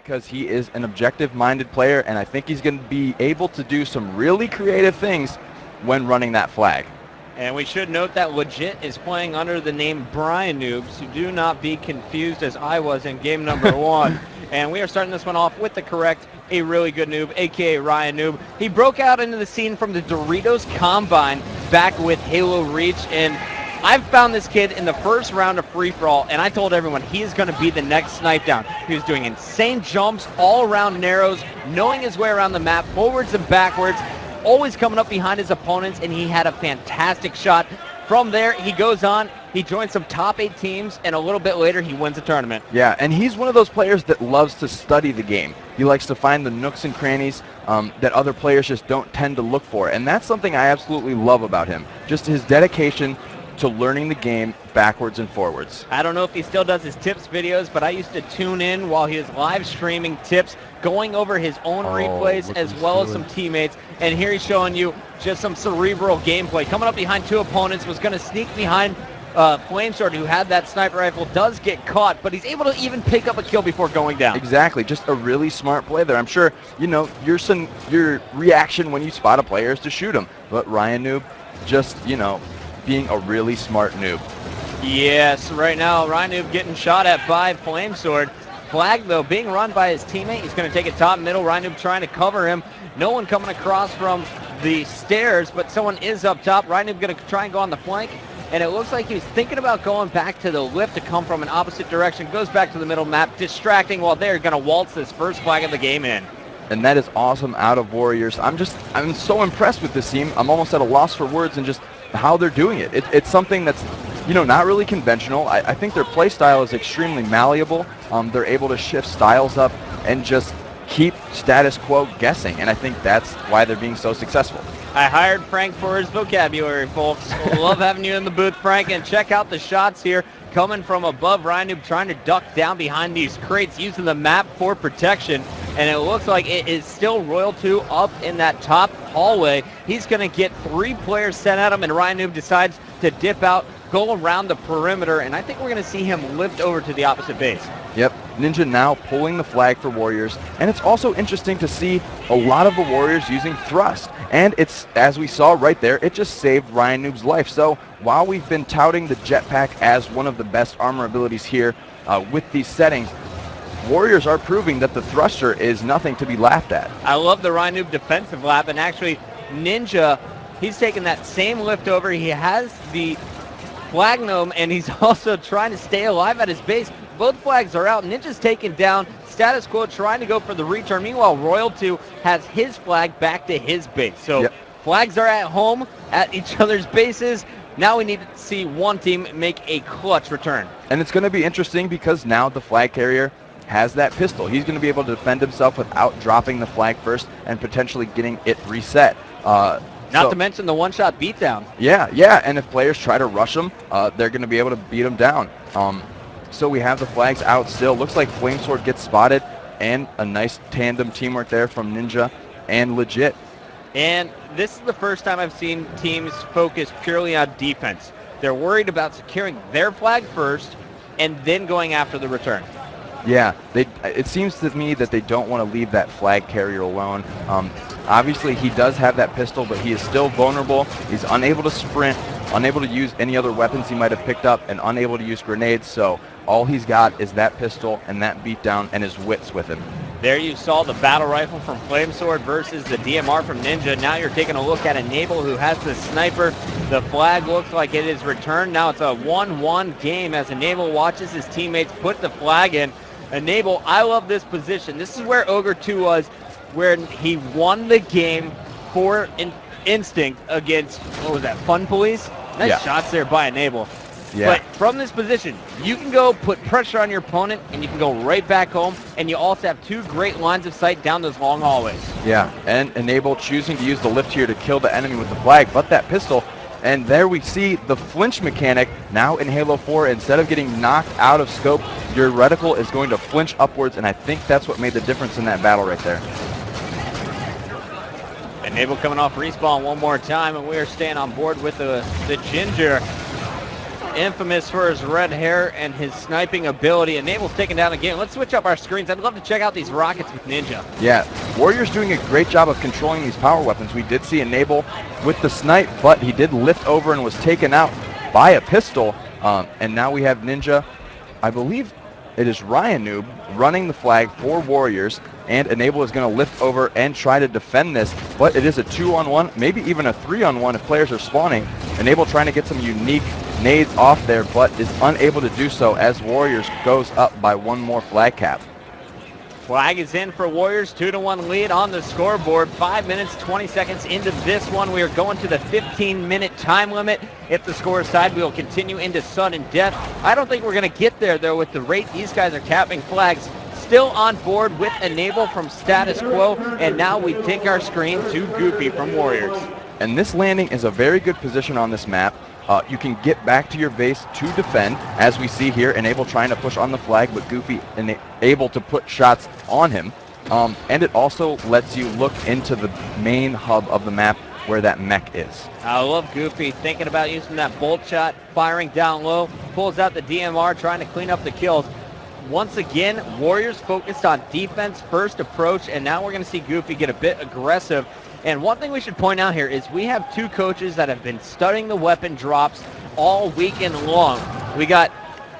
because he is an objective-minded player, and I think he's going to be able to do some really creative things when running that flag. And we should note that Legit is playing under the name Brian Noob, so do not be confused as I was in game number 1. And we are starting this one off with the correct, a really good noob, a.k.a. Ryan Noob. He broke out into the scene from the Doritos Combine back with Halo Reach, and I've found this kid in the first round of free-for-all, and I told everyone he is going to be the next snipe down. He was doing insane jumps, all around narrows, knowing his way around the map, forwards and backwards, always coming up behind his opponents, and he had a fantastic shot. From there, he goes on, he joins some top 8 teams, and a little bit later, he wins a tournament. Yeah, and he's one of those players that loves to study the game. He likes to find the nooks and crannies that other players just don't tend to look for, and that's something I absolutely love about him. Just his dedication to learning the game backwards and forwards. I don't know if he still does his tips videos, but I used to tune in while he was live streaming tips, going over his own replays as well as some teammates. And here he's showing you just some cerebral gameplay. Coming up behind 2 opponents, was going to sneak behind Flamesword, who had that sniper rifle, does get caught, but he's able to even pick up a kill before going down. Exactly, just a really smart play there. I'm sure, you know, your reaction when you spot a player is to shoot him, but Ryan Noob just, you know, being a really smart noob. Yes, right now Ryan Noob getting shot at by Flamesword. Flag, though, being run by his teammate. He's going to take it top middle. Ryan Noob trying to cover him. No one coming across from the stairs, but someone is up top. Ryan Noob going to try and go on the flank, and it looks like he's thinking about going back to the lift to come from an opposite direction. Goes back to the middle map, distracting while they're going to waltz this first flag of the game in. And that is awesome out of Warriors. I'm so impressed with this team. I'm almost at a loss for words and just how they're doing it. It's something that's, you know, not really conventional. I think their play style is extremely malleable. They're able to shift styles up and just keep status quo guessing, and I think that's why they're being so successful. I hired Frank for his vocabulary, folks. Love having you in the booth, Frank, and check out the shots here coming from above. Ryan Noob trying to duck down behind these crates, using the map for protection, and it looks like it is still Royal 2 up in that top hallway. He's going to get 3 players sent at him, and Ryan Noob decides to dip out, go around the perimeter, and I think we're going to see him lift over to the opposite base. Yep, Ninja now pulling the flag for Warriors, and it's also interesting to see a lot of the Warriors using thrust, and it's, as we saw right there, it just saved Ryan Noob's life. So while we've been touting the jetpack as one of the best armor abilities here with these settings, Warriors are proving that the thruster is nothing to be laughed at. I love the Ryan Noob defensive lap, and actually Ninja, he's taking that same lift over. He has the flag gnome, and he's also trying to stay alive at his base. Both flags are out. Ninja's taken down. Status quo trying to go for the return. Meanwhile, Royal 2 has his flag back to his base. So flags are at home at each other's bases. Now we need to see one team make a clutch return. And it's going to be interesting because now the flag carrier has that pistol. He's going to be able to defend himself without dropping the flag first and potentially getting it reset. Not to mention the one-shot beatdown. Yeah, and if players try to rush him, they're going to be able to beat him down. So we have the flags out still. Looks like Flamesword gets spotted, and a nice tandem teamwork there from Ninja and Legit. And this is the first time I've seen teams focus purely on defense. They're worried about securing their flag first and then going after the return. Yeah, it seems to me that they don't want to leave that flag carrier alone. Obviously, he does have that pistol, but he is still vulnerable. He's unable to sprint, unable to use any other weapons he might have picked up, and unable to use grenades. So all he's got is that pistol and that beatdown and his wits with him. There you saw the battle rifle from Flamesword versus the DMR from Ninja. Now you're taking a look at Enable, who has the sniper. The flag looks like it is returned. Now it's a 1-1 game as Enable watches his teammates put the flag in. Enable, I love this position. This is where Ogre 2 was, where he won the game for instinct against, what was that, Fun Police? Nice shots there by Enable. Yeah. But from this position, you can go put pressure on your opponent, and you can go right back home, and you also have 2 great lines of sight down those long hallways. Yeah, and Enable choosing to use the lift here to kill the enemy with the flag, but that pistol. And there we see the flinch mechanic now in Halo 4. Instead of getting knocked out of scope, your reticle is going to flinch upwards, and I think that's what made the difference in that battle right there. Enable coming off respawn one more time, and we are staying on board with the Ginger. infamous for his red hair and his sniping ability. Enable's taking down again. Let's switch up our screens. I'd love to check out these rockets with Ninja. Yeah, Warriors doing a great job of controlling these power weapons. We did see Enable with the snipe, but he did lift over and was taken out by a pistol. And now we have Ninja, I believe it is Ryan Noob, running the flag for Warriors, and Enable is going to lift over and try to defend this, but it is a 2-on-1, maybe even a 3-on-1 if players are spawning. Enable trying to get some unique nades off there, but is unable to do so as Warriors goes up by one more flag cap. Flag is in for Warriors, 2-1 lead on the scoreboard. 5 minutes, 20 seconds into this one. We are going to the 15-minute time limit. If the score is tied, we will continue into sudden death. I don't think we're going to get there, though, with the rate these guys are capping flags. Still on board with Enable from Status Quo, and now we take our screen to Goofy from Warriors. And this landing is a very good position on this map. You can get back to your base to defend, as we see here, Enable trying to push on the flag, but Goofy able to put shots on him. And it also lets you look into the main hub of the map where that mech is. I love Goofy thinking about using that bolt shot, firing down low, pulls out the DMR, trying to clean up the kills. Once again, Warriors focused on defense first approach, and now we're going to see Goofy get a bit aggressive. And one thing we should point out here is we have two coaches that have been studying the weapon drops all weekend long. We got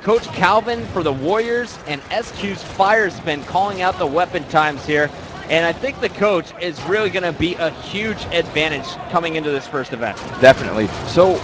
Coach Calvin for the Warriors and SQ's Fire Spin calling out the weapon times here. And I think the coach is really going to be a huge advantage coming into this first event. Definitely. So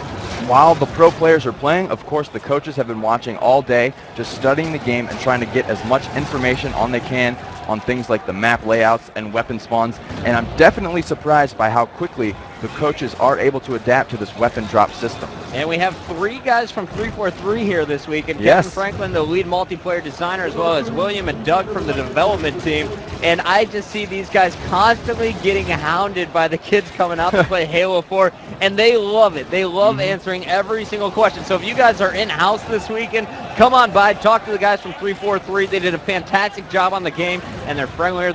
while the pro players are playing, of course, the coaches have been watching all day, just studying the game and trying to get as much information on they can on things like the map layouts and weapon spawns. And I'm definitely surprised by how quickly the coaches are able to adapt to this weapon drop system. And we have three guys from 343 here this week, and Yes. Kevin Franklin, the lead multiplayer designer, as well as William and Doug from the development team. And I just see these guys constantly getting hounded by the kids coming out to play Halo 4, and they love it. They love answering every single question. So if you guys are in-house this weekend, come on by, talk to the guys from 343. They did a fantastic job on the game, and they're friendlier